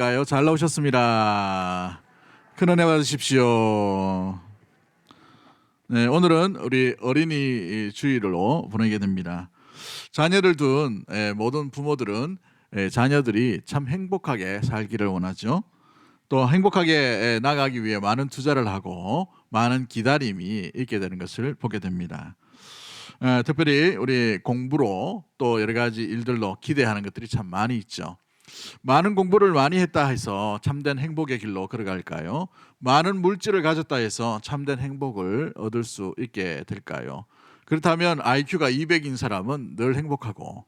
잘 나오셨습니다. 큰 은혜 받으십시오. 네, 오늘은 우리 어린이 주일로 보내게 됩니다. 자녀를 둔 모든 부모들은 자녀들이 참 행복하게 살기를 원하죠. 또 행복하게 나가기 위해 많은 투자를 하고 많은 기다림이 있게 되는 것을 보게 됩니다. 특별히 우리 공부로 또 여러 가지 일들로 기대하는 것들이 참 많이 있죠. 많은 공부를 많이 했다 해서 참된 행복의 길로 걸어갈까요? 많은 물질을 가졌다 해서 참된 행복을 얻을 수 있게 될까요? 그렇다면 IQ가 200인 사람은 늘 행복하고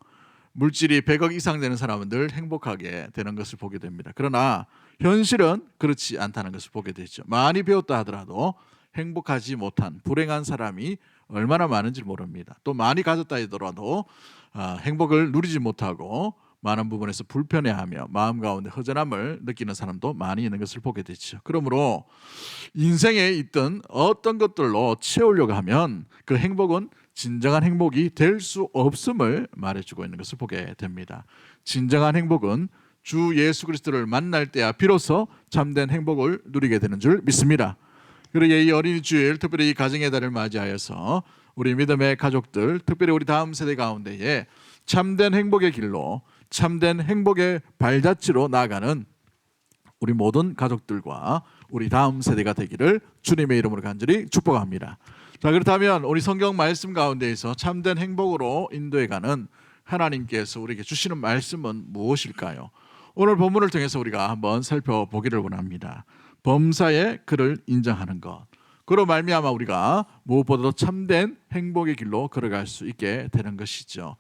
물질이 100억 이상 되는 사람은 늘 행복하게 되는 것을 보게 됩니다. 그러나 현실은 그렇지 않다는 것을 보게 되죠. 많이 배웠다 하더라도 행복하지 못한 불행한 사람이 얼마나 많은지 모릅니다. 또 많이 가졌다 하더라도 행복을 누리지 못하고 많은 부분에서 불편해하며 마음 가운데 허전함을 느끼는 사람도 많이 있는 것을 보게 되죠. 그러므로 인생에 있던 어떤 것들로 채우려고 하면 그 행복은 진정한 행복이 될 수 없음을 말해주고 있는 것을 보게 됩니다. 진정한 행복은 주 예수 그리스도를 만날 때야 비로소 참된 행복을 누리게 되는 줄 믿습니다. 그리고 이 어린이 주일, 특별히 이 가정의 달을 맞이하여서 우리 믿음의 가족들, 특별히 우리 다음 세대 가운데에 참된 행복의 길로, 참된 행복의 발자취로 나아가는 우리 모든 가족들과 우리 다음 세대가 되기를 주님의 이름으로 간절히 축복합니다. 자, 그렇다면 우리 성경 말씀 가운데에서 참된 행복으로 인도해가는 하나님께서 우리에게 주시는 말씀은 무엇일까요? 오늘 본문을 통해서 우리가 한번 살펴보기를 원합니다. 범사에 그를 인정하는 것, 그로 말미암아 우리가 무엇보다도 참된 행복의 길로 걸어갈 수 있게 되는 것이죠.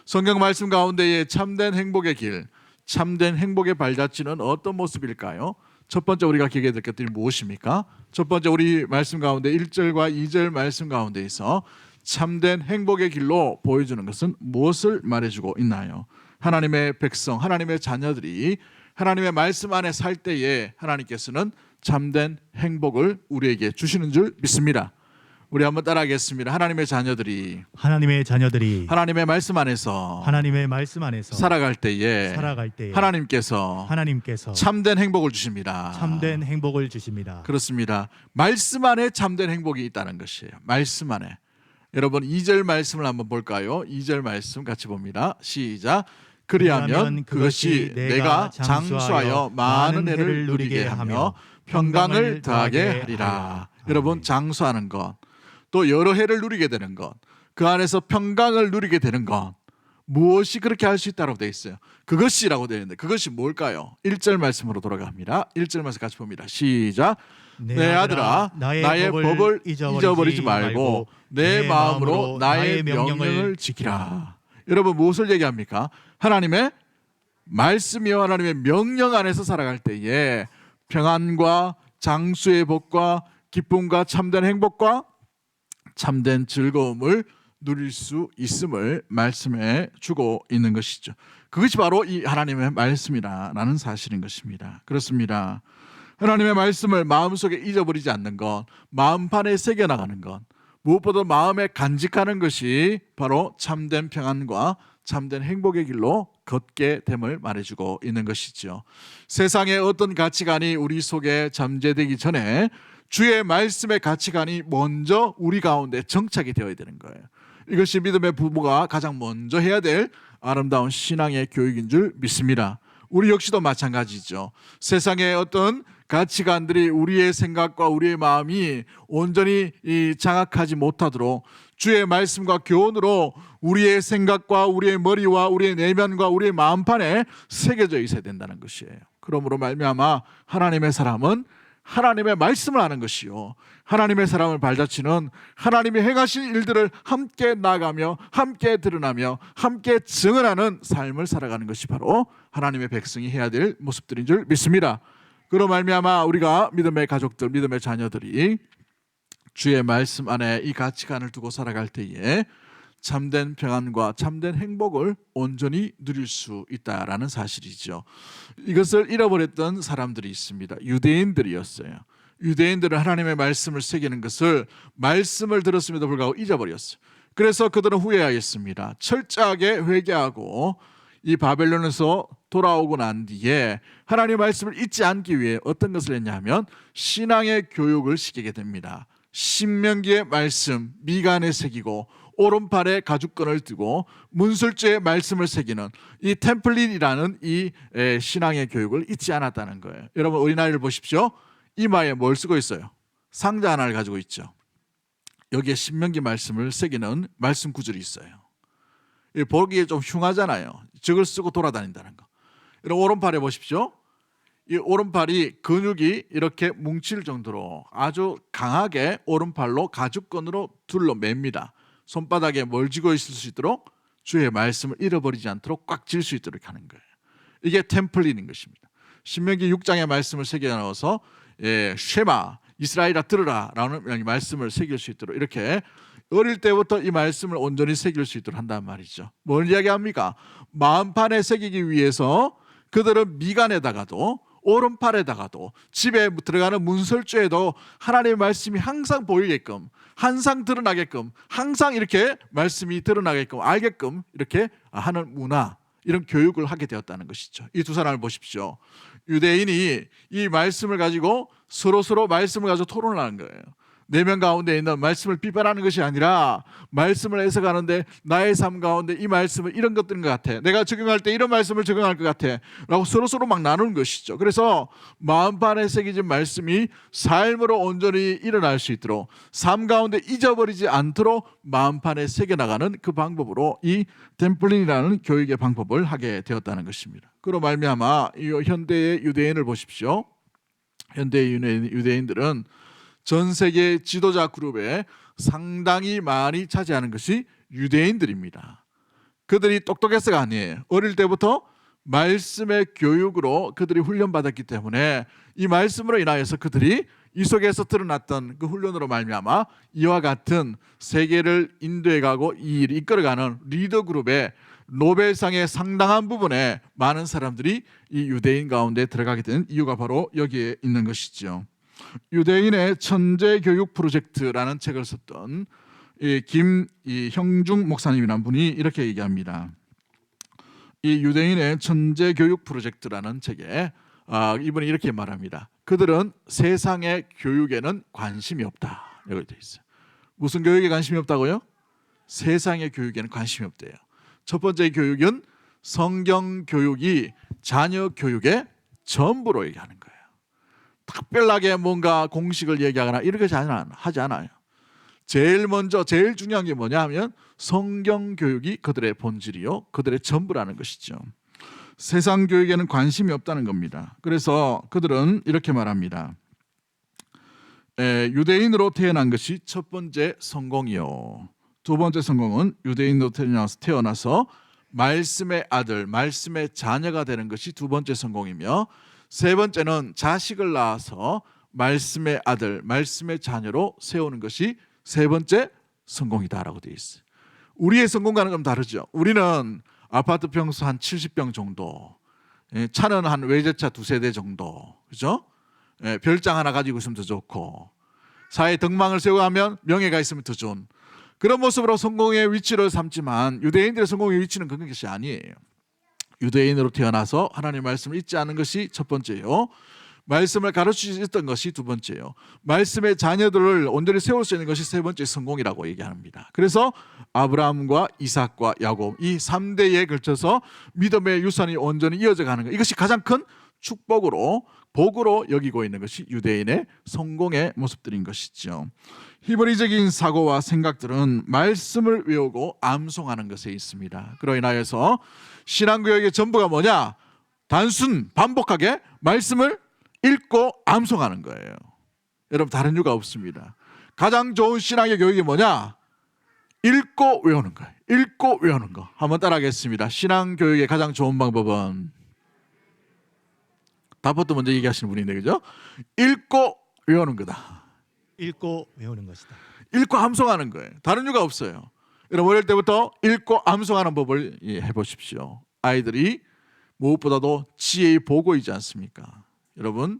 성경 말씀 가운데에 참된 행복의 길, 참된 행복의 발자취는 어떤 모습일까요? 첫 번째 우리가 기억해야 될 것들이 무엇입니까? 첫 번째 우리 말씀 가운데 1절과 2절 말씀 가운데에서 참된 행복의 길로 보여주는 것은 무엇을 말해주고 있나요? 하나님의 백성, 하나님의 자녀들이 하나님의 말씀 안에 살 때에 하나님께서는 참된 행복을 우리에게 주시는 줄 믿습니다. 우리 한번 따라하겠습니다. 하나님의 자녀들이 하나님의 말씀 안에서 살아갈 때에 하나님께서 참된 행복을 주십니다. 그렇습니다. 말씀 안에 참된 행복이 있다는 것이에요. 말씀 안에. 여러분 2절 말씀을 한번 볼까요? 2절 말씀 같이 봅니다. 시작. 그리하면 그것이 내가 장수하여 많은 해를 누리게 하며 평강을 더하게 하리라. 여러분 장수하는 것, 또 여러 해를 누리게 되는 것, 그 안에서 평강을 누리게 되는 것, 무엇이 그렇게 할 수 있다고 되어 있어요? 그것이라고 되어 있는데 그것이 뭘까요? 1절 말씀으로 돌아갑니다. 1절 말씀 같이 봅니다. 시작. 내 아들아 나의 법을 잊어버리지 말고 내 마음으로 나의 명령을 지키라. 여러분 무엇을 얘기합니까? 하나님의 말씀이요 하나님의 명령 안에서 살아갈 때에 평안과 장수의 복과 기쁨과 참된 행복과 참된 즐거움을 누릴 수 있음을 말씀해 주고 있는 것이죠. 그것이 바로 이 하나님의 말씀이라는 사실인 것입니다. 그렇습니다. 하나님의 말씀을 마음속에 잊어버리지 않는 것, 마음판에 새겨나가는 것, 무엇보다 마음에 간직하는 것이 바로 참된 평안과 참된 행복의 길로 걷게 됨을 말해주고 있는 것이죠. 세상의 어떤 가치관이 우리 속에 잠재되기 전에 주의 말씀의 가치관이 먼저 우리 가운데 정착이 되어야 되는 거예요. 이것이 믿음의 부모가 가장 먼저 해야 될 아름다운 신앙의 교육인 줄 믿습니다. 우리 역시도 마찬가지죠. 세상의 어떤 가치관들이 우리의 생각과 우리의 마음이 온전히 장악하지 못하도록 주의 말씀과 교훈으로 우리의 생각과 우리의 머리와 우리의 내면과 우리의 마음판에 새겨져 있어야 된다는 것이에요. 그러므로 말미암아 하나님의 사람은 하나님의 말씀을 하는 것이요, 하나님의 사람을 발자취는 하나님이 행하신 일들을 함께 나가며 함께 드러나며 함께 증언하는 삶을 살아가는 것이 바로 하나님의 백성이 해야 될 모습들인 줄 믿습니다. 그로 말미암아 우리가 믿음의 가족들, 믿음의 자녀들이 주의 말씀 안에 이 가치관을 두고 살아갈 때에 참된 평안과 참된 행복을 온전히 누릴 수 있다라는 사실이죠. 이것을 잃어버렸던 사람들이 있습니다. 유대인들이었어요. 유대인들은 하나님의 말씀을 새기는 것을 말씀을 들었음에도 불구하고 잊어버렸어요. 그래서 그들은 후회하였습니다. 철저하게 회개하고 이 바벨론에서 돌아오고 난 뒤에 하나님의 말씀을 잊지 않기 위해 어떤 것을 했냐면 신앙의 교육을 시키게 됩니다. 신명기의 말씀 미간에 새기고 오른팔에 가죽끈을 뜨고 문술주의 말씀을 새기는 이 템플릿이라는 이 신앙의 교육을 잊지 않았다는 거예요. 여러분 어린아이를 보십시오. 이마에 뭘 쓰고 있어요? 상자 하나를 가지고 있죠. 여기에 신명기 말씀을 새기는 말씀 구절이 있어요. 보기에 좀 흉하잖아요. 저걸 쓰고 돌아다닌다는 거. 여러분 오른팔에 보십시오. 이 오른팔이 근육이 이렇게 뭉칠 정도로 아주 강하게 오른팔로 가죽끈으로 둘러맵니다. 손바닥에 뭘 쥐고 있을 수 있도록 주의 말씀을 잃어버리지 않도록 꽉 쥘 수 있도록 하는 거예요. 이게 템플릿인 것입니다. 신명기 6장의 말씀을 새겨 넣어서 쉐마 이스라엘아 들으라 라는 말씀을 새길 수 있도록 이렇게 어릴 때부터 이 말씀을 온전히 새길 수 있도록 한단 말이죠. 뭘 이야기합니까? 마음판에 새기기 위해서 그들은 미간에다가도 오른팔에다가도 집에 들어가는 문설주에도 하나님의 말씀이 항상 보이게끔 항상 드러나게끔 항상 이렇게 말씀이 드러나게끔 알게끔 이렇게 하는 문화 이런 교육을 하게 되었다는 것이죠. 이 두 사람을 보십시오. 유대인이 이 말씀을 가지고 서로 말씀을 가지고 토론을 하는 거예요. 내면 가운데 있는 말씀을 비판하는 것이 아니라 말씀을 해석하는데 나의 삶 가운데 이 말씀은 이런 것들인 것 같아. 내가 적용할 때 이런 말씀을 적용할 것 같아 라고 서로 막 나누는 것이죠. 그래서 마음판에 새겨진 말씀이 삶으로 온전히 일어날 수 있도록 삶 가운데 잊어버리지 않도록 마음판에 새겨나가는 그 방법으로 이 템플린이라는 교육의 방법을 하게 되었다는 것입니다. 그로 말미암아 이 현대의 유대인을 보십시오. 현대의 유대인들은 전 세계 지도자 그룹에 상당히 많이 차지하는 것이 유대인들입니다. 그들이 똑똑해서가 아니에요. 어릴 때부터 말씀의 교육으로 그들이 훈련받았기 때문에 이 말씀으로 인하여서 그들이 이 속에서 드러났던 그 훈련으로 말미암아 이와 같은 세계를 인도해가고 이 일을 이끌어가는 리더 그룹의 노벨상의 상당한 부분에 많은 사람들이 이 유대인 가운데 들어가게 된 이유가 바로 여기에 있는 것이죠. 유대인의 천재 교육 프로젝트라는 책을 썼던 김형중 목사님이라는 분이 이렇게 얘기합니다. 이 유대인의 천재 교육 프로젝트라는 책에 이분이 이렇게 말합니다. 그들은 세상의 교육에는 관심이 없다. 여기 되어 있어요. 무슨 교육에 관심이 없다고요? 세상의 교육에는 관심이 없대요. 첫 번째 교육은 성경 교육이 자녀 교육의 전부로 얘기하는 거예요. 특별하게 뭔가 공식을 얘기하거나 이렇게 하지 않아요. 제일 먼저 제일 중요한 게 뭐냐면 성경 교육이 그들의 본질이요 그들의 전부라는 것이죠. 세상 교육에는 관심이 없다는 겁니다. 그래서 그들은 이렇게 말합니다. 유대인으로 태어난 것이 첫 번째 성공이요. 두 번째 성공은 유대인으로 태어나서 말씀의 아들, 말씀의 자녀가 되는 것이 두 번째 성공이며 세 번째는 자식을 낳아서 말씀의 아들, 말씀의 자녀로 세우는 것이 세 번째 성공이다라고 되어 있어요. 우리의 성공과는 좀 다르죠. 우리는 아파트 평수 한 70평 정도, 차는 한 외제차 두세 대 정도, 그죠? 별장 하나 가지고 있으면 더 좋고, 사회 덕망을 세우고 하면 명예가 있으면 더 좋은 그런 모습으로 성공의 위치를 삼지만 유대인들의 성공의 위치는 그런 것이 아니에요. 유대인으로 태어나서 하나님의 말씀을 잊지 않는 것이 첫 번째요. 말씀을 가르칠 수 있었던 것이 두 번째요. 말씀의 자녀들을 온전히 세울 수 있는 것이 세 번째 성공이라고 얘기합니다. 그래서 아브라함과 이삭과 야곱 이 3대에 걸쳐서 믿음의 유산이 온전히 이어져 가는 것, 이것이 가장 큰 축복으로 복으로 여기고 있는 것이 유대인의 성공의 모습들인 것이죠. 히브리적인 사고와 생각들은 말씀을 외우고 암송하는 것에 있습니다. 그로 인하여서 신앙교육의 전부가 뭐냐? 단순 반복하게 말씀을 읽고 암송하는 거예요. 여러분 다른 이유가 없습니다. 가장 좋은 신앙의 교육이 뭐냐? 읽고 외우는 거예요. 읽고 외우는 거. 한번 따라하겠습니다. 신앙교육의 가장 좋은 방법은 다부터 먼저 얘기하시는 분인데 그죠? 읽고 외우는 거다. 읽고 외우는 것이다. 읽고 암송하는 거예요. 다른 이유가 없어요. 여러분 어릴 때부터 읽고 암송하는 법을 해보십시오. 아이들이 무엇보다도 지혜의 보고이지 않습니까? 여러분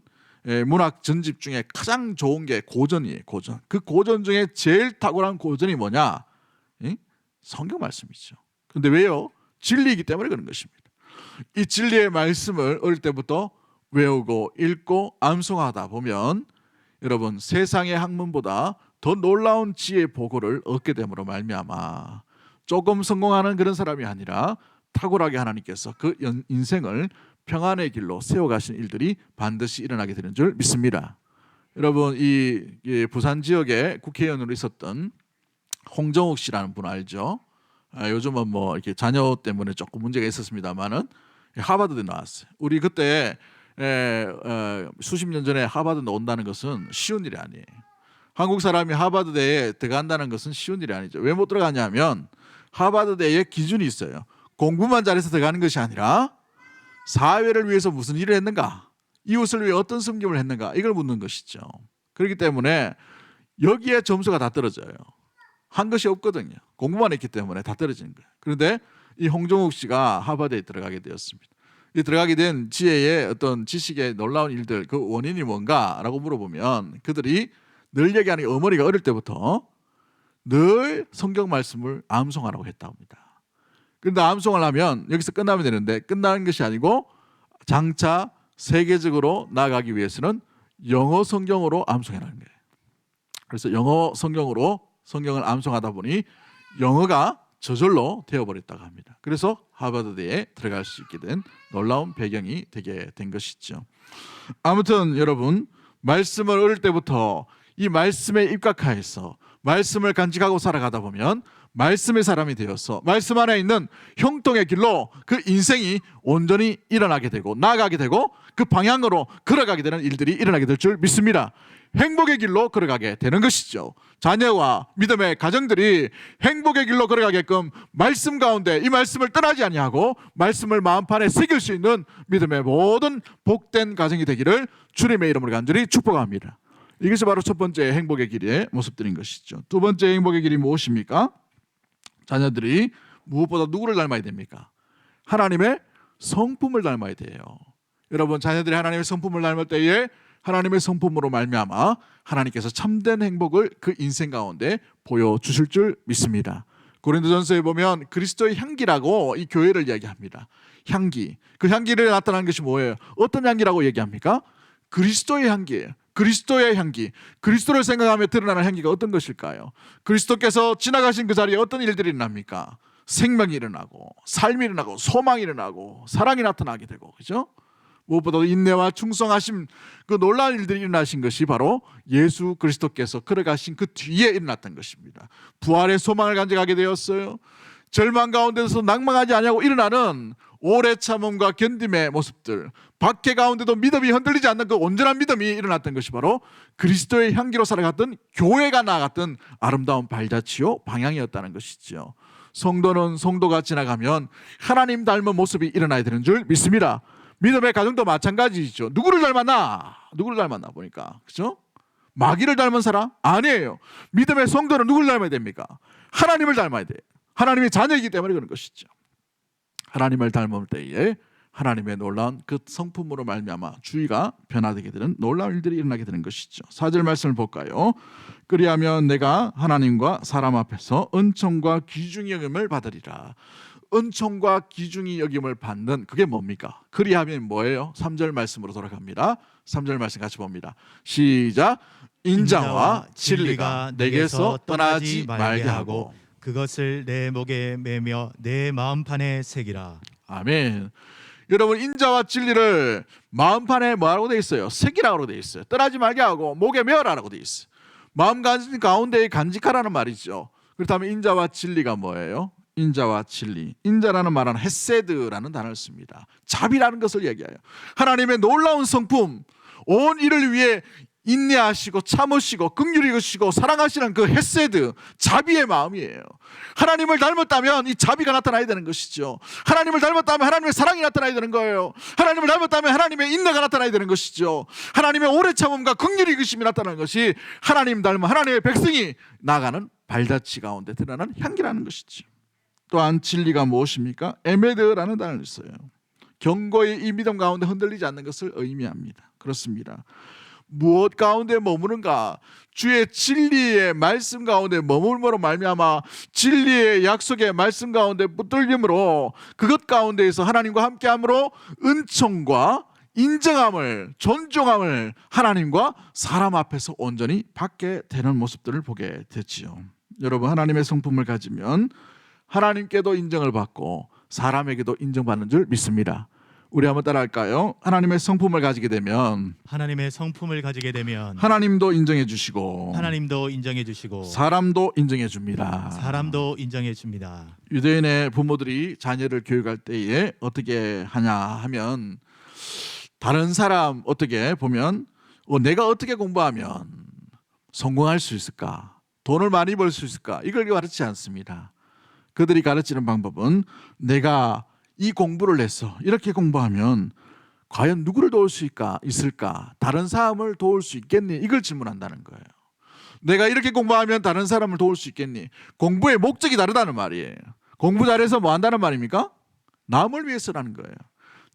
문학 전집 중에 가장 좋은 게 고전이에요. 고전. 그 고전 중에 제일 탁월한 고전이 뭐냐? 성경 말씀이죠. 그런데 왜요? 진리이기 때문에 그런 것입니다. 이 진리의 말씀을 어릴 때부터 외우고 읽고 암송하다 보면 여러분 세상의 학문보다 더 놀라운 지혜의 보고를 얻게 됨으로 말미암아 조금 성공하는 그런 사람이 아니라 탁월하게 하나님께서 그 인생을 평안의 길로 세워가신 일들이 반드시 일어나게 되는 줄 믿습니다. 여러분 이 부산 지역에 국회의원으로 있었던 홍정욱 씨라는 분 알죠? 요즘은 뭐 이렇게 자녀 때문에 조금 문제가 있었습니다만은 하버드에 나왔어요. 우리 그때 수십 년 전에 하버드 온다는 것은 쉬운 일이 아니에요. 한국 사람이 하버드대에 들어간다는 것은 쉬운 일이 아니죠. 왜 못 들어가냐면 하버드대에 기준이 있어요. 공부만 잘해서 들어가는 것이 아니라 사회를 위해서 무슨 일을 했는가, 이웃을 위해 어떤 섬김을 했는가, 이걸 묻는 것이죠. 그렇기 때문에 여기에 점수가 다 떨어져요. 한 것이 없거든요. 공부만 했기 때문에 다 떨어지는 거예요. 그런데 이 홍정욱 씨가 하버드에 들어가게 되었습니다. 이 들어가게 된 지혜의 어떤 지식의 놀라운 일들, 그 원인이 뭔가라고 물어보면 그들이 늘 얘기하는 게 어머니가 어릴 때부터 늘 성경 말씀을 암송하라고 했다고 합니다. 그런데 암송을 하면 여기서 끝나면 되는데 끝나는 것이 아니고 장차 세계적으로 나아가기 위해서는 영어 성경으로 암송해라는 거예요. 그래서 영어 성경으로 성경을 암송하다 보니 영어가 저절로 되어버렸다고 합니다. 그래서 하버드대에 들어갈 수 있게 된 놀라운 배경이 되게 된 것이죠. 아무튼 여러분 말씀을 어릴 때부터 이 말씀에 입각하여서 말씀을 간직하고 살아가다 보면 말씀의 사람이 되어서 말씀 안에 있는 형통의 길로 그 인생이 온전히 일어나게 되고 나아가게 되고 그 방향으로 걸어가게 되는 일들이 일어나게 될 줄 믿습니다. 행복의 길로 걸어가게 되는 것이죠. 자녀와 믿음의 가정들이 행복의 길로 걸어가게끔 말씀 가운데 이 말씀을 떠나지 아니하고 말씀을 마음판에 새길 수 있는 믿음의 모든 복된 가정이 되기를 주님의 이름으로 간절히 축복합니다. 이것이 바로 첫 번째 행복의 길의 모습들인 것이죠. 두 번째 행복의 길이 무엇입니까? 자녀들이 무엇보다 누구를 닮아야 됩니까? 하나님의 성품을 닮아야 돼요. 여러분 자녀들이 하나님의 성품을 닮을 때에 하나님의 성품으로 말미암아 하나님께서 참된 행복을 그 인생 가운데 보여주실 줄 믿습니다. 고린도전서에 보면 그리스도의 향기라고 이 교회를 이야기합니다. 향기, 그 향기를 나타나는 것이 뭐예요? 어떤 향기라고 얘기합니까? 그리스도의 향기예요. 그리스도의 향기, 그리스도를 생각하며 드러나는 향기가 어떤 것일까요? 그리스도께서 지나가신 그 자리에 어떤 일들이 일어납니까? 생명이 일어나고 삶이 일어나고 소망이 일어나고 사랑이 나타나게 되고, 그렇죠? 무엇보다도 인내와 충성하심, 그 놀라운 일들이 일어나신 것이 바로 예수 그리스도께서 걸어가신 그 뒤에 일어났던 것입니다. 부활의 소망을 간직하게 되었어요. 절망 가운데서 낭망하지 아니하고 일어나는 오래 참음과 견딤의 모습들, 박해 가운데도 믿음이 흔들리지 않는 그 온전한 믿음이 일어났던 것이 바로 그리스도의 향기로 살아갔던 교회가 나아갔던 아름다운 발자취요 방향이었다는 것이죠. 성도는 성도가 지나가면 하나님 닮은 모습이 일어나야 되는 줄 믿습니다. 믿음의 가정도 마찬가지죠. 누구를 닮았나? 누구를 닮았나 보니까, 그렇죠? 마귀를 닮은 사람? 아니에요. 믿음의 성도는 누구를 닮아야 됩니까? 하나님을 닮아야 돼요. 하나님의 자녀이기 때문에 그런 것이죠. 하나님을 닮을 때에 하나님의 놀라운 그 성품으로 말미암아 주의가 변화되게 되는 놀라운 일들이 일어나게 되는 것이죠. 4절 말씀을 볼까요? 그리하면 내가 하나님과 사람 앞에서 은총과 귀중히 여김을 받으리라. 은총과 귀중히 여김을 받는 그게 뭡니까? 그리하면 뭐예요? 3절 말씀으로 돌아갑니다. 3절 말씀 같이 봅니다. 시작. 인자와 진리가 내게서 떠나지 말게 하고 그것을 내 목에 매며 내 마음판에 새기라. 아멘. 여러분 인자와 진리를 마음판에 뭐라고 돼 있어요? 새기라고 돼 있어요. 떠나지 말게 하고 목에 메어라라고 돼 있어요. 마음 가운데 간직하라는 말이죠. 그렇다면 인자와 진리가 뭐예요? 인자와 진리. 인자라는 말은 헤세드라는 단어를 씁니다. 자비라는 것을 얘기해요. 하나님의 놀라운 성품, 온 이를 위해 인내하시고 참으시고 긍휼히 여기시고 사랑하시는 그 헤세드, 자비의 마음이에요. 하나님을 닮았다면 이 자비가 나타나야 되는 것이죠. 하나님을 닮았다면 하나님의 사랑이 나타나야 되는 거예요. 하나님을 닮았다면 하나님의 인내가 나타나야 되는 것이죠. 하나님의 오래 참음과 긍휼히 여기심이 나타나는 것이 하나님 닮은 하나님의 백성이 나아가는 발자취 가운데 드러나는 향기라는 것이죠. 또한 진리가 무엇입니까? 에메드라는 단어를 써요. 경고의 이 믿음 가운데 흔들리지 않는 것을 의미합니다. 그렇습니다. 무엇 가운데 머무는가? 주의 진리의 말씀 가운데 머물므로 말미암아 진리의 약속의 말씀 가운데 붙들림으로 그것 가운데에서 하나님과 함께함으로 은총과 인정함을, 존중함을 하나님과 사람 앞에서 온전히 받게 되는 모습들을 보게 됐지요. 여러분, 하나님의 성품을 가지면 하나님께도 인정을 받고 사람에게도 인정받는 줄 믿습니다. 우리 한번 따라할까요? 하나님의 성품을 가지게 되면 하나님의 성품을 가지게 되면 하나님도 인정해 주시고 하나님도 인정해 주시고 사람도 인정해 줍니다. 사람도 인정해 줍니다. 유대인의 부모들이 자녀를 교육할 때에 어떻게 하냐 하면 다른 사람 어떻게 보면 내가 어떻게 공부하면 성공할 수 있을까? 돈을 많이 벌 수 있을까? 이걸 가르치지 않습니다. 그들이 가르치는 방법은 내가 이 공부를 했어. 이렇게 공부하면 과연 누구를 도울 수 있을까? 다른 사람을 도울 수 있겠니? 이걸 질문한다는 거예요. 내가 이렇게 공부하면 다른 사람을 도울 수 있겠니? 공부의 목적이 다르다는 말이에요. 공부 잘해서 뭐 한다는 말입니까? 남을 위해서라는 거예요.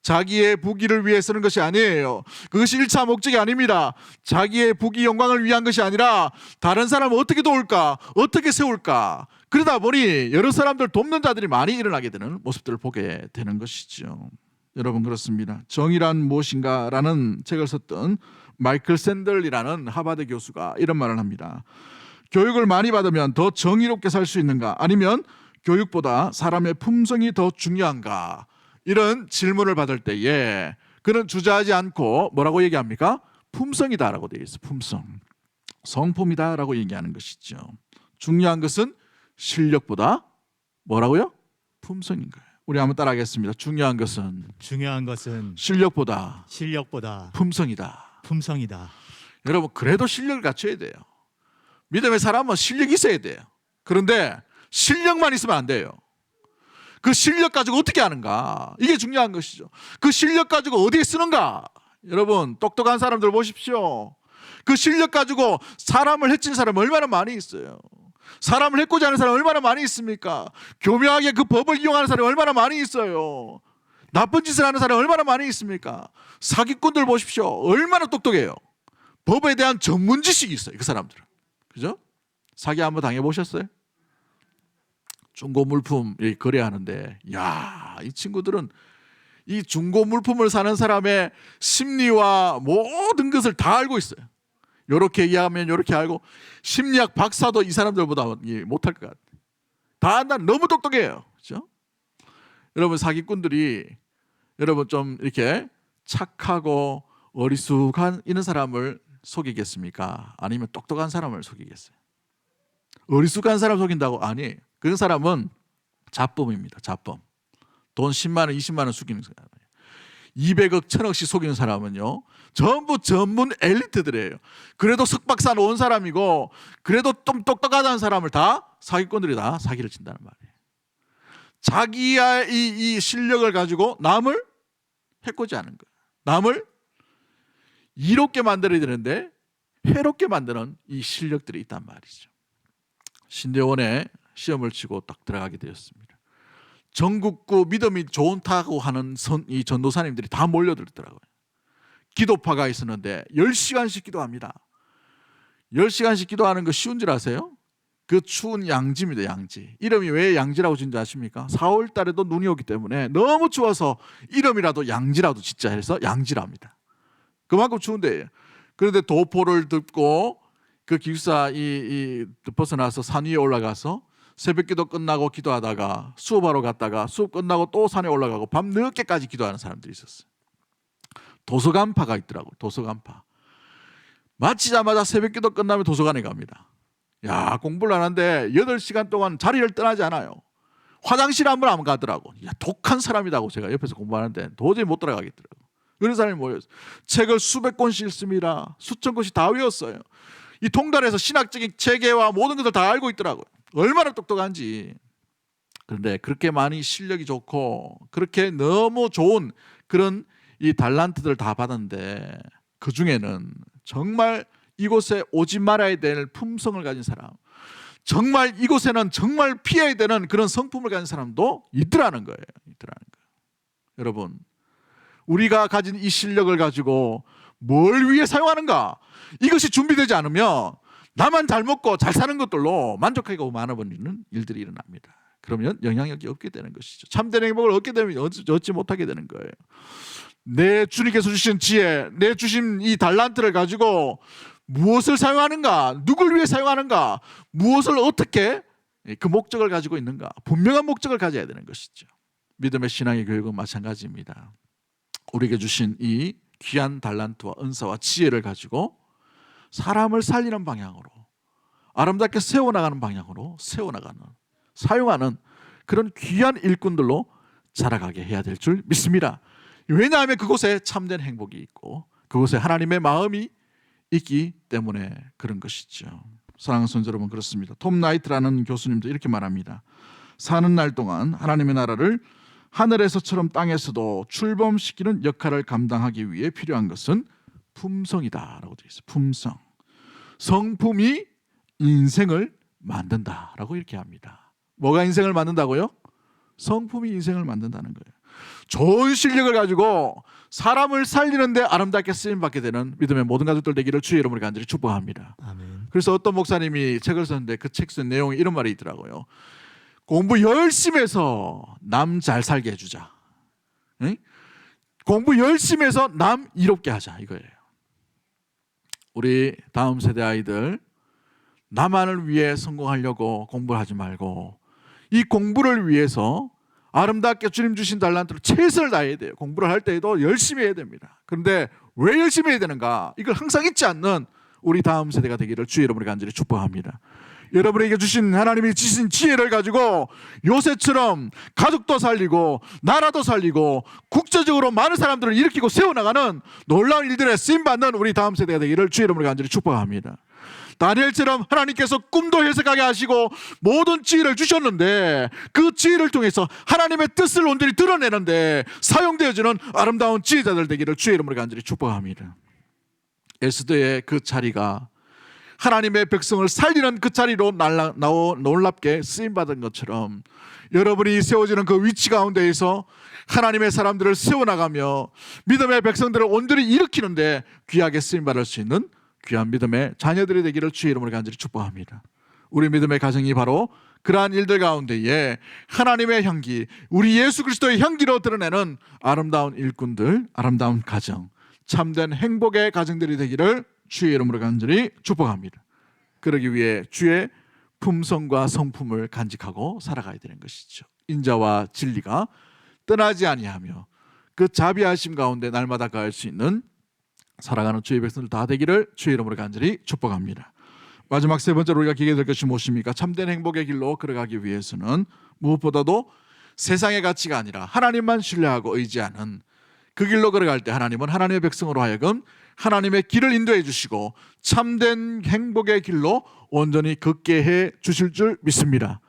자기의 부귀를 위해 쓰는 것이 아니에요. 그것이 1차 목적이 아닙니다. 자기의 부귀 영광을 위한 것이 아니라 다른 사람을 어떻게 도울까? 어떻게 세울까? 그러다 보니 여러 사람들 돕는 자들이 많이 일어나게 되는 모습들을 보게 되는 것이죠. 여러분, 그렇습니다. 정의란 무엇인가? 라는 책을 썼던 마이클 샌들이라는 하버드 교수가 이런 말을 합니다. 교육을 많이 받으면 더 정의롭게 살 수 있는가? 아니면 교육보다 사람의 품성이 더 중요한가? 이런 질문을 받을 때에 그는 주저하지 않고 뭐라고 얘기합니까? 품성이다라고 되어 있어요. 품성. 성품이다라고 얘기하는 것이죠. 중요한 것은 실력보다 뭐라고요? 품성인 거예요. 우리 한번 따라하겠습니다. 중요한 것은 실력보다 품성이다. 품성이다. 여러분, 그래도 실력을 갖춰야 돼요. 믿음의 사람은 실력이 있어야 돼요. 그런데 실력만 있으면 안 돼요. 그 실력 가지고 어떻게 하는가? 이게 중요한 것이죠. 그 실력 가지고 어디에 쓰는가? 여러분, 똑똑한 사람들 보십시오. 그 실력 가지고 사람을 해치는 사람 얼마나 많이 있어요. 사람을 해코지 하는 사람 얼마나 많이 있습니까? 교묘하게 그 법을 이용하는 사람이 얼마나 많이 있어요. 나쁜 짓을 하는 사람이 얼마나 많이 있습니까? 사기꾼들 보십시오. 얼마나 똑똑해요. 법에 대한 전문 지식이 있어요. 그 사람들은. 그죠? 사기 한번 당해보셨어요? 중고 물품 거래하는데, 이 친구들은 이 중고 물품을 사는 사람의 심리와 모든 것을 다 알고 있어요. 이렇게 얘기하면 이렇게 알고, 심리학 박사도 이 사람들보다 못할 것 같아요. 다 안다. 너무 똑똑해요. 그렇죠? 여러분, 사기꾼들이 여러분 좀 이렇게 착하고 어리숙한 이런 사람을 속이겠습니까? 아니면 똑똑한 사람을 속이겠어요? 어리숙한 사람 속인다고? 아니에요. 그런 사람은 잡범입니다. 잡범. 돈 10만 원, 20만 원 속이는 사람. 200억, 1000억씩 속이는 사람은요, 전부 전문 엘리트들이에요. 그래도 석박사 놓은 사람이고 그래도 좀 똑똑하다는 사람을 다 사기꾼들이 다 사기를 친다는 말이에요. 자기의 이 실력을 가지고 남을 해코지 하는 거예요. 남을 이롭게 만들어야 되는데 해롭게 만드는 이 실력들이 있단 말이죠. 신대원에 시험을 치고 딱 들어가게 되었습니다. 전국구 믿음이 좋다고 하는 이 전도사님들이 다 몰려들더라고요. 기도파가 있었는데 10시간씩 기도합니다. 10시간씩 기도하는 거 쉬운 줄 아세요? 그 추운 양지입니다. 양지. 이름이 왜 양지라고 지은지 아십니까? 4월 달에도 눈이 오기 때문에 너무 추워서 이름이라도 양지라도 짓자 해서 양지랍니다. 그만큼 추운데요. 그런데 도포를 듣고 그 기숙사 벗어나서 산 위에 올라가서 새벽기도 끝나고 기도하다가 수업하러 갔다가 수업 끝나고 또 산에 올라가고 밤 늦게까지 기도하는 사람들이 있었어요. 도서관파가 있더라고요. 도서관파. 마치자마자 새벽기도 끝나면 도서관에 갑니다. 공부를 하는데 8시간 동안 자리를 떠나지 않아요. 화장실 한 번 안 가더라고. 독한 사람이라고 제가 옆에서 공부하는데 도저히 못 들어가겠더라고. 그런 사람이 모여서 책을 수백 권씩 읽습니다. 수천 권씩 다 외웠어요. 이 통달에서 신학적인 체계와 모든 것을 다 알고 있더라고요. 얼마나 똑똑한지. 그런데 그렇게 많이 실력이 좋고 그렇게 너무 좋은 그런 이 달란트들을 다 받았는데 그 중에는 정말 이곳에 오지 말아야 될 품성을 가진 사람, 정말 이곳에는 정말 피해야 되는 그런 성품을 가진 사람도 있더라는 거예요. 여러분, 우리가 가진 이 실력을 가지고 뭘 위해 사용하는가? 이것이 준비되지 않으면 나만 잘 먹고 잘 사는 것들로 만족하기가 많아버리는 일들이 일어납니다. 그러면 영향력이 없게 되는 것이죠. 참된 행복을 얻게 되면 얻지 못하게 되는 거예요. 내 주님께서 주신 지혜, 내 주신 이 달란트를 가지고 무엇을 사용하는가, 누굴 위해 사용하는가, 무엇을 어떻게 그 목적을 가지고 있는가, 분명한 목적을 가져야 되는 것이죠. 믿음의 신앙의 교육은 마찬가지입니다. 우리에게 주신 이 귀한 달란트와 은사와 지혜를 가지고 사람을 살리는 방향으로, 아름답게 세워나가는 방향으로 세워나가는, 사용하는 그런 귀한 일꾼들로 자라가게 해야 될 줄 믿습니다. 왜냐하면 그곳에 참된 행복이 있고 그곳에 하나님의 마음이 있기 때문에 그런 것이죠. 사랑하는 성도 여러분, 그렇습니다. 톰 나이트라는 교수님도 이렇게 말합니다. 사는 날 동안 하나님의 나라를 하늘에서처럼 땅에서도 출범시키는 역할을 감당하기 위해 필요한 것은 품성이다라고 되어 있어요. 품성. 성품이 인생을 만든다라고 이렇게 합니다. 뭐가 인생을 만든다고요? 성품이 인생을 만든다는 거예요. 좋은 실력을 가지고 사람을 살리는데 아름답게 쓰임받게 되는 믿음의 모든 가족들 되기를 주의 이름으로 간절히 축복합니다. 아멘. 그래서 어떤 목사님이 책을 썼는데 그 책 쓴 내용에 이런 말이 있더라고요. 공부 열심히 해서 남 잘 살게 해주자. 응? 공부 열심히 해서 남 이롭게 하자, 이거예요. 우리 다음 세대 아이들, 나만을 위해 성공하려고 공부를 하지 말고 이 공부를 위해서 아름답게 주님 주신 달란트로 최선을 다해야 돼요. 공부를 할 때에도 열심히 해야 됩니다. 그런데 왜 열심히 해야 되는가? 이걸 항상 잊지 않는 우리 다음 세대가 되기를 주의 이름으로 간절히 축복합니다. 여러분에게 주신 하나님이 주신 지혜를 가지고 요새처럼 가족도 살리고 나라도 살리고 국제적으로 많은 사람들을 일으키고 세워나가는 놀라운 일들에 쓰임받는 우리 다음 세대가 되기를 주의 이름으로 간절히 축복합니다. 다니엘처럼 하나님께서 꿈도 해석하게 하시고 모든 지혜를 주셨는데 그 지혜를 통해서 하나님의 뜻을 온전히 드러내는데 사용되어지는 아름다운 지혜자들 되기를 주의 이름으로 간절히 축복합니다. 에스더의 그 자리가 하나님의 백성을 살리는 그 자리로 놀랍게 쓰임받은 것처럼 여러분이 세워지는 그 위치 가운데에서 하나님의 사람들을 세워나가며 믿음의 백성들을 온전히 일으키는데 귀하게 쓰임받을 수 있는 귀한 믿음의 자녀들이 되기를 주의 이름으로 간절히 축복합니다. 우리 믿음의 가정이 바로 그러한 일들 가운데에 하나님의 향기, 우리 예수 그리스도의 향기로 드러내는 아름다운 일꾼들, 아름다운 가정, 참된 행복의 가정들이 되기를 주의 이름으로 간절히 축복합니다. 그러기 위해 주의 품성과 성품을 간직하고 살아가야 되는 것이죠. 인자와 진리가 떠나지 아니하며 그 자비하심 가운데 날마다 가할 수 있는 살아가는 주의 백성들 다 되기를 주의 이름으로 간절히 축복합니다. 마지막 세 번째로 우리가 기게 될 것이 무엇입니까? 참된 행복의 길로 걸어가기 위해서는 무엇보다도 세상의 가치가 아니라 하나님만 신뢰하고 의지하는 그 길로 걸어갈 때 하나님은 하나님의 백성으로 하여금 하나님의 길을 인도해 주시고 참된 행복의 길로 온전히 걷게 해 주실 줄 믿습니다.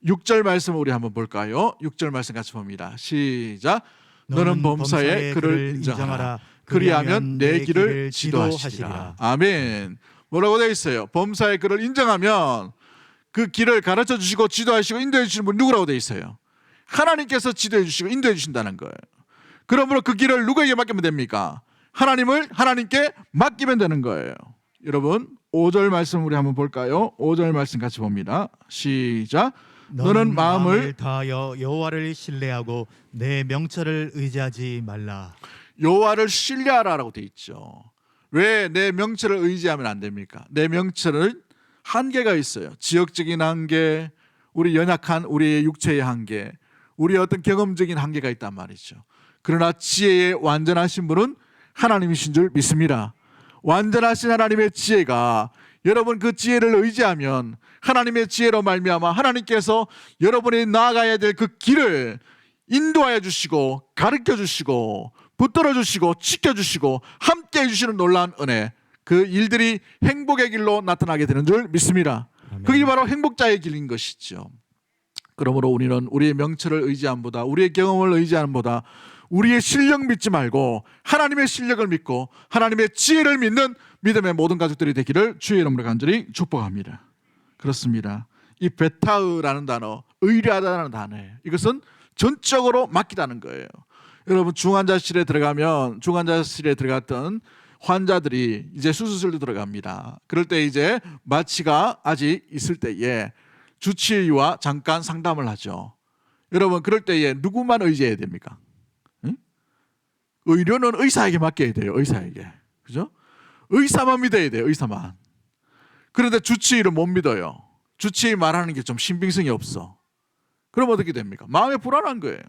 6절 말씀을 우리 한번 볼까요? 6절 말씀 같이 봅니다. 시작. 너는 범사에 그를 인정하라. 그리하면 내 길을 지도하시리라. 아멘. 뭐라고 되어 있어요? 범사에 그를 인정하면 그 길을 가르쳐 주시고 지도하시고 인도해 주시는 분 누구라고 되어 있어요? 하나님께서 지도해 주시고 인도해 주신다는 거예요. 그러므로 그 길을 누구에게 맡기면 됩니까? 하나님께 맡기면 되는 거예요. 여러분 5절 말씀 우리 한번 볼까요? 5절 말씀 같이 봅니다. 시작. 너는 마음을 다하여 여호와를 신뢰하고 내 명철을 의지하지 말라. 여호와를 신뢰하라라고 돼 있죠. 왜 내 명철을 의지하면 안 됩니까? 내 명철은 한계가 있어요. 지역적인 한계, 우리 연약한 우리의 육체의 한계, 우리의 어떤 경험적인 한계가 있단 말이죠. 그러나 지혜의 완전하신 분은 하나님이신 줄 믿습니다. 완전하신 하나님의 지혜가 여러분 그 지혜를 의지하면 하나님의 지혜로 말미암아 하나님께서 여러분이 나아가야 될 그 길을 인도하여 주시고 가르쳐 주시고 붙들어 주시고 지켜 주시고 함께 해 주시는 놀라운 은혜, 그 일들이 행복의 길로 나타나게 되는 줄 믿습니다. 아멘. 그게 바로 행복자의 길인 것이죠. 그러므로 우리는 우리의 명철을 의지함보다 우리의 경험을 의지함보다 우리의 실력 믿지 말고 하나님의 실력을 믿고 하나님의 지혜를 믿는 믿음의 모든 가족들이 되기를 주의 이름으로 간절히 축복합니다. 그렇습니다. 이 베타으라는 단어, 의뢰하다는 단어예요. 이것은 전적으로 맡기다는 거예요. 여러분 중환자실에 들어갔던 환자들이 이제 수술실로 들어갑니다. 그럴 때 이제 마취가 아직 있을 때에 주치의와 잠깐 상담을 하죠. 여러분, 그럴 때에 누구만 의지해야 됩니까? 응? 의료는 의사에게 맡겨야 돼요. 의사에게. 그죠? 의사만 믿어야 돼요. 의사만. 그런데 주치의를 못 믿어요. 주치의 말하는 게 좀 신빙성이 없어. 그럼 어떻게 됩니까? 마음이 불안한 거예요.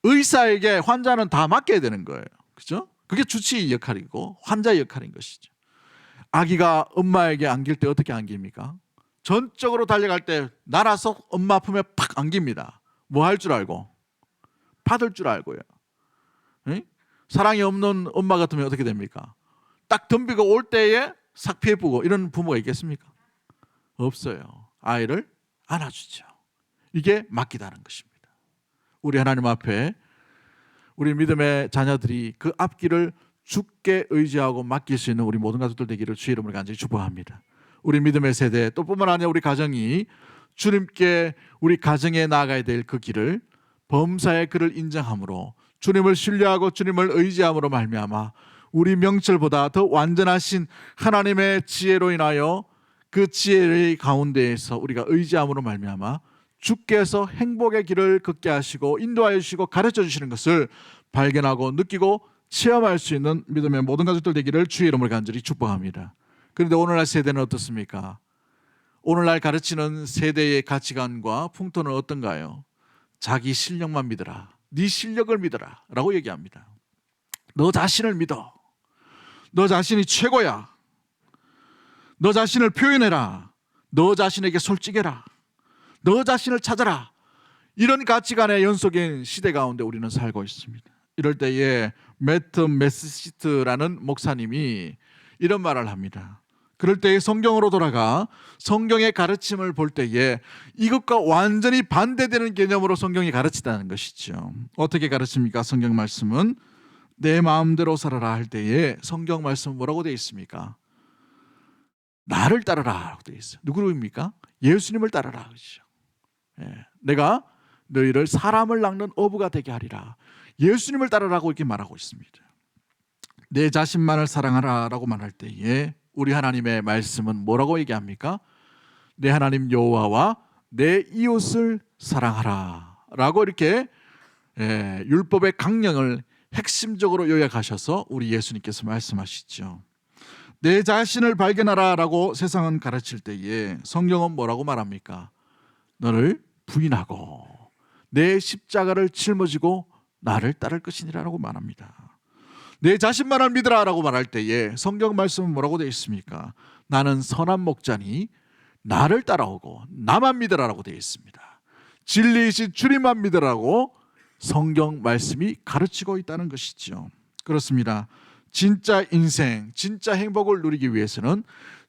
의사에게 환자는 다 맡겨야 되는 거예요. 그죠? 그게 주치의 역할이고 환자의 역할인 것이죠. 아기가 엄마에게 안길 때 어떻게 안깁니까? 전적으로 달려갈 때 날아서 엄마 품에 팍 안깁니다. 뭐 할 줄 알고? 받을 줄 알고요. 응? 사랑이 없는 엄마 같으면 어떻게 됩니까? 딱 덤비고 올 때에 싹 피해보고 이런 부모가 있겠습니까? 없어요. 아이를 안아주죠. 이게 맡기다는 것입니다. 우리 하나님 앞에 우리 믿음의 자녀들이 그 앞길을 주께 의지하고 맡길 수 있는 우리 모든 가족들 되기를 주의 이름으로 간절히 축복합니다. 우리 믿음의 세대 또 뿐만 아니라 우리 가정이 주님께 우리 가정에 나아가야 될 그 길을 범사의 그를 인정함으로 주님을 신뢰하고 주님을 의지함으로 말미암아 우리 명철보다 더 완전하신 하나님의 지혜로 인하여 그 지혜의 가운데에서 우리가 의지함으로 말미암아 주께서 행복의 길을 걷게 하시고 인도하여 주시고 가르쳐 주시는 것을 발견하고 느끼고 체험할 수 있는 믿음의 모든 가족들 되기를 주의 이름으로 간절히 축복합니다. 그런데 오늘날 세대는 어떻습니까? 오늘날 가르치는 세대의 가치관과 풍토는 어떤가요? 자기 실력만 믿어라. 네 실력을 믿어라 라고 얘기합니다. 너 자신을 믿어. 너 자신이 최고야. 너 자신을 표현해라. 너 자신에게 솔직해라. 너 자신을 찾아라. 이런 가치관의 연속인 시대 가운데 우리는 살고 있습니다. 이럴 때에 매트 메시스트라는 목사님이 이런 말을 합니다. 그럴 때에 성경으로 돌아가 성경의 가르침을 볼 때에 이것과 완전히 반대되는 개념으로 성경이 가르치다는 것이죠. 어떻게 가르칩니까? 성경 말씀은 내 마음대로 살아라 할 때에 성경 말씀은 뭐라고 되어 있습니까? 나를 따르라 되어 있어요. 누구입니까? 예수님을 따르라 그러죠. 내가 너희를 사람을 낚는 어부가 되게 하리라. 예수님을 따르라고 이렇게 말하고 있습니다. 내 자신만을 사랑하라 라고 말할 때에 우리 하나님의 말씀은 뭐라고 얘기합니까? 내 하나님 여호와와 내 이웃을 사랑하라 라고 이렇게 율법의 강령을 핵심적으로 요약하셔서 우리 예수님께서 말씀하시죠. 내 자신을 발견하라 라고 세상은 가르칠 때에 성경은 뭐라고 말합니까? 너를 부인하고 내 십자가를 짊어지고 나를 따를 것이니라 라고 말합니다. 내 자신만을 믿으라 라고 말할 때에 성경 말씀은 뭐라고 되어 있습니까? 나는 선한 목자니 나를 따라오고 나만 믿으라 라고 되어 있습니다. 진리이신 주님만 믿으라고 성경 말씀이 가르치고 있다는 것이죠. 그렇습니다. 진짜 인생, 진짜 행복을 누리기 위해서는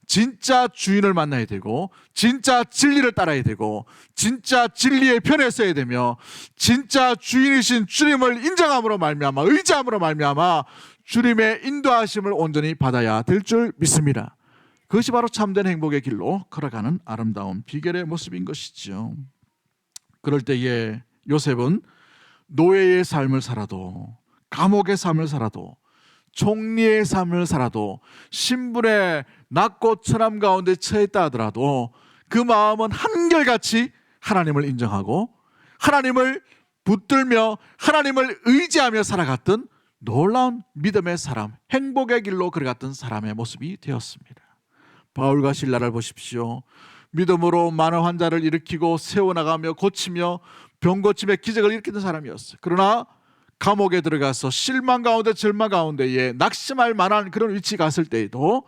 진짜 주인을 만나야 되고 진짜 진리를 따라야 되고 진짜 진리의 편에 서야 되며 진짜 주인이신 주님을 인정함으로 말미암아 의지함으로 말미암아 주님의 인도하심을 온전히 받아야 될 줄 믿습니다. 그것이 바로 참된 행복의 길로 걸어가는 아름다운 비결의 모습인 것이죠. 그럴 때에 요셉은 노예의 삶을 살아도 감옥의 삶을 살아도 총리의 삶을 살아도 신분의 낮고 천함 가운데 처했다 하더라도 그 마음은 한결같이 하나님을 인정하고 하나님을 붙들며 하나님을 의지하며 살아갔던 놀라운 믿음의 사람, 행복의 길로 걸어갔던 사람의 모습이 되었습니다. 바울과 실라를 보십시오. 믿음으로 많은 환자를 일으키고 세워나가며 고치며 병고침의 기적을 일으키는 사람이었어요. 그러나 감옥에 들어가서 실망 가운데 절망 가운데에 낙심할 만한 그런 위치에 갔을 때에도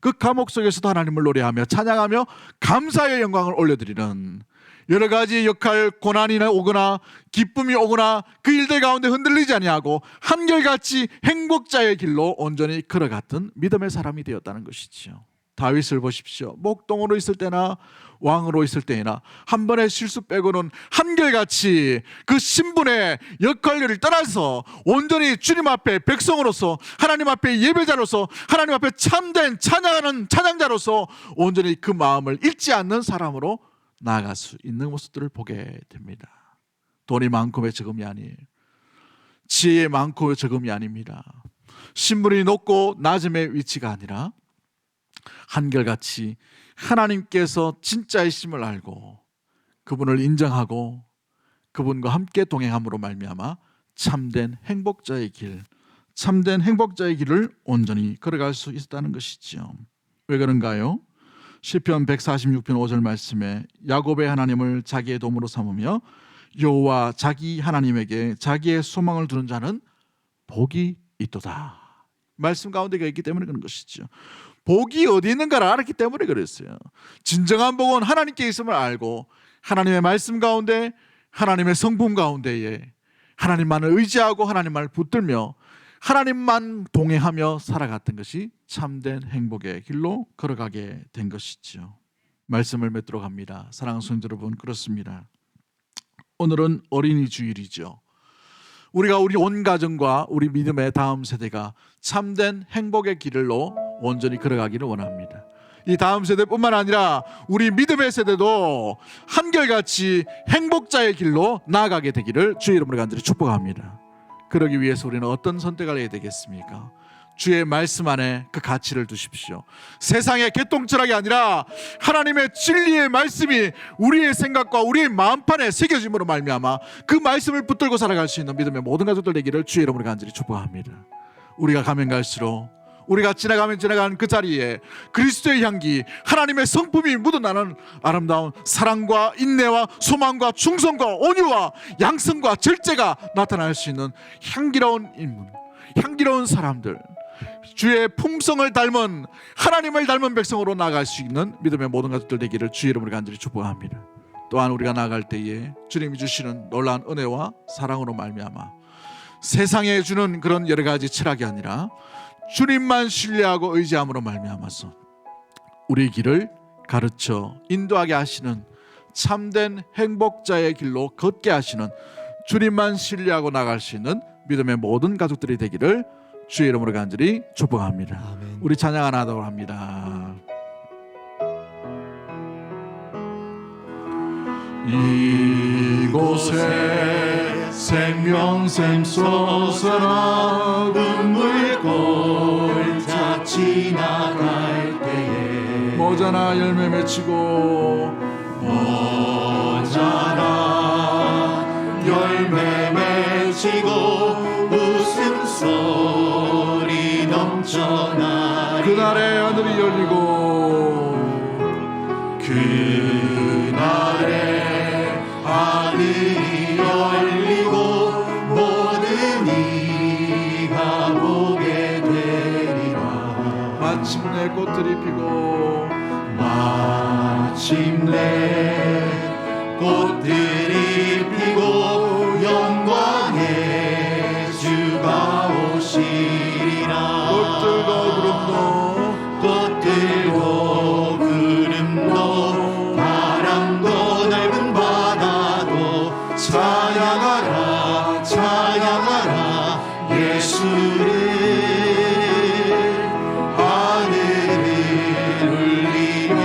그 감옥 속에서도 하나님을 노래하며 찬양하며 감사의 영광을 올려드리는 여러 가지 역할 고난이 오거나 기쁨이 오거나 그 일들 가운데 흔들리지 아니하고 한결같이 행복자의 길로 온전히 걸어갔던 믿음의 사람이 되었다는 것이죠. 다윗을 보십시오. 목동으로 있을 때나 왕으로 있을 때나 한 번의 실수 빼고는 한결같이 그 신분의 역할을 떠나서 온전히 주님 앞에 백성으로서 하나님 앞에 예배자로서 하나님 앞에 참된 찬양하는 찬양자로서 온전히 그 마음을 잃지 않는 사람으로 나아갈 수 있는 모습들을 보게 됩니다. 돈이 많고의 적음이 아니에요. 지혜 많고의 적음이 아닙니다. 신분이 높고 낮음의 위치가 아니라 한결같이 하나님께서 진짜이심을 알고 그분을 인정하고 그분과 함께 동행함으로 말미암아 참된 행복자의 길을 온전히 걸어갈 수 있었다는 것이죠. 왜 그런가요? 시편 146편 5절 말씀에 야곱의 하나님을 자기의 도움으로 삼으며 여호와 자기 하나님에게 자기의 소망을 두는 자는 복이 있도다. 말씀 가운데가 있기 때문에 그런 것이죠. 복이 어디 있는가를 알았기 때문에 그랬어요. 진정한 복은 하나님께 있음을 알고 하나님의 말씀 가운데, 하나님의 성품 가운데에 하나님만을 의지하고 하나님만을 붙들며 하나님만 동행하며 살아갔던 것이 참된 행복의 길로 걸어가게 된 것이죠. 말씀을 맺도록 합니다. 사랑하는 성도 여러분, 그렇습니다. 오늘은 어린이 주일이죠. 우리가 우리 온 가정과 우리 믿음의 다음 세대가 참된 행복의 길로 온전히 걸어가기를 원합니다. 이 다음 세대뿐만 아니라 우리 믿음의 세대도 한결같이 행복자의 길로 나아가게 되기를 주의 이름으로 간절히 축복합니다. 그러기 위해서 우리는 어떤 선택을 해야 되겠습니까? 주의 말씀 안에 그 가치를 두십시오. 세상의 개똥철학이 아니라 하나님의 진리의 말씀이 우리의 생각과 우리의 마음판에 새겨짐으로 말미암아 그 말씀을 붙들고 살아갈 수 있는 믿음의 모든 가족들 되기를 주의 이름으로 간절히 축복합니다. 우리가 가면 갈수록 우리가 지나가면 지나간 그 자리에 그리스도의 향기, 하나님의 성품이 묻어나는 아름다운 사랑과 인내와 소망과 충성과 온유와 양성과 절제가 나타날 수 있는 향기로운 인물, 향기로운 사람들, 주의 품성을 닮은 하나님을 닮은 백성으로 나아갈 수 있는 믿음의 모든 가족들 되기를 주의 이름으로 간절히 축복합니다. 또한 우리가 나아갈 때에 주님이 주시는 놀라운 은혜와 사랑으로 말미암아 세상에 주는 그런 여러 가지 철학이 아니라 주님만 신뢰하고 의지함으로 말미암아서 우리 길을 가르쳐 인도하게 하시는 참된 행복자의 길로 걷게 하시는 주님만 신뢰하고 나갈 수 있는 믿음의 모든 가족들이 되기를 주의 이름으로 간절히 축복합니다. 아멘. 우리 찬양 하나 하도록 합니다. 이곳에 생명샘 솟아나 눈물 골짜 지나갈 때에 모자나 열매 맺히고 모자라 열매 맺히고 웃음소리 넘쳐나리. 그날에 하늘이 열리고 그날에 하늘이 열리고 모든 이가 보게 되리라. 마침내 꽃들이 피고 마침내 꽃들이 피고 영광의 주가 오시리라. 꽃들도 구름도 바람도 넓은 바다도 찬양하라 찬양하라 예수를. 하늘을 울리며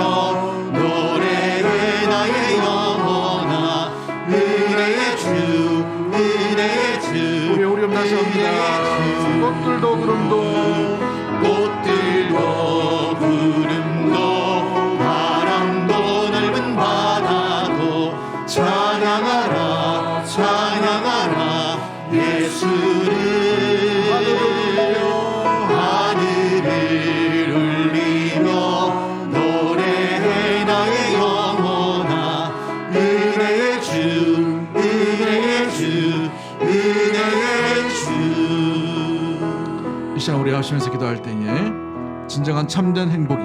노래해 나의 영혼아 은혜의 주 은혜의 주. 우리 다시 합니다. 꽃들도 구름도 바람도 넓은 바다도 찬양하라 찬양하라 예수를. 하늘을 울리며 노래해 나의 영혼아 은혜의 주 은혜의 주 은혜의 주. 이 시간 우리가 하시면서 기도할 때에 진정한 참된 행복이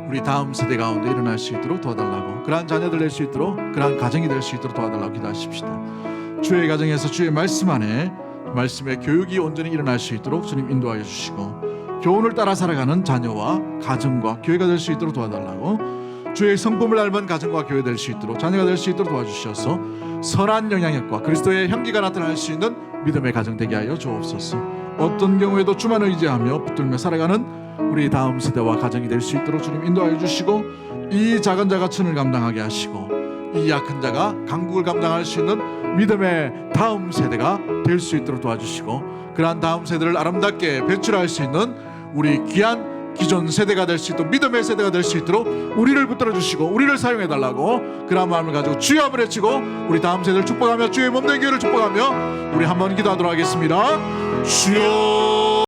우리 다음 세대 가운데 일어날 수 있도록 도와달라고, 그러한 자녀들 낼 수 있도록, 그러한 가정이 될 수 있도록 도와달라고 기도하십시다. 주의 가정에서 주의 말씀 안에 말씀의 교육이 온전히 일어날 수 있도록 주님 인도하여 주시고, 교훈을 따라 살아가는 자녀와 가정과 교회가 될 수 있도록 도와달라고, 주의 성품을 닮은 가정과 교회 될 수 있도록, 자녀가 될 수 있도록 도와주셔서 선한 영향력과 그리스도의 향기가 나타날 수 있는 믿음의 가정 되게 하여 주옵소서. 어떤 경우에도 주만 의지하며 붙들며 살아가는 우리 다음 세대와 가정이 될 수 있도록 주님 인도하여 주시고, 이 작은 자가 천을 감당하게 하시고, 이 약한 자가 강국을 감당할 수 있는 믿음의 다음 세대가 될 수 있도록 도와주시고, 그러한 다음 세대를 아름답게 배출할 수 있는 우리 귀한 기존 세대가 될 수 있도록, 믿음의 세대가 될 수 있도록 우리를 붙들어 주시고 우리를 사용해 달라고 그런 마음을 가지고 주여 한번 외치고 우리 다음 세대를 축복하며 주의 몸된 교회를 축복하며 우리 한번 기도하도록 하겠습니다. 주여.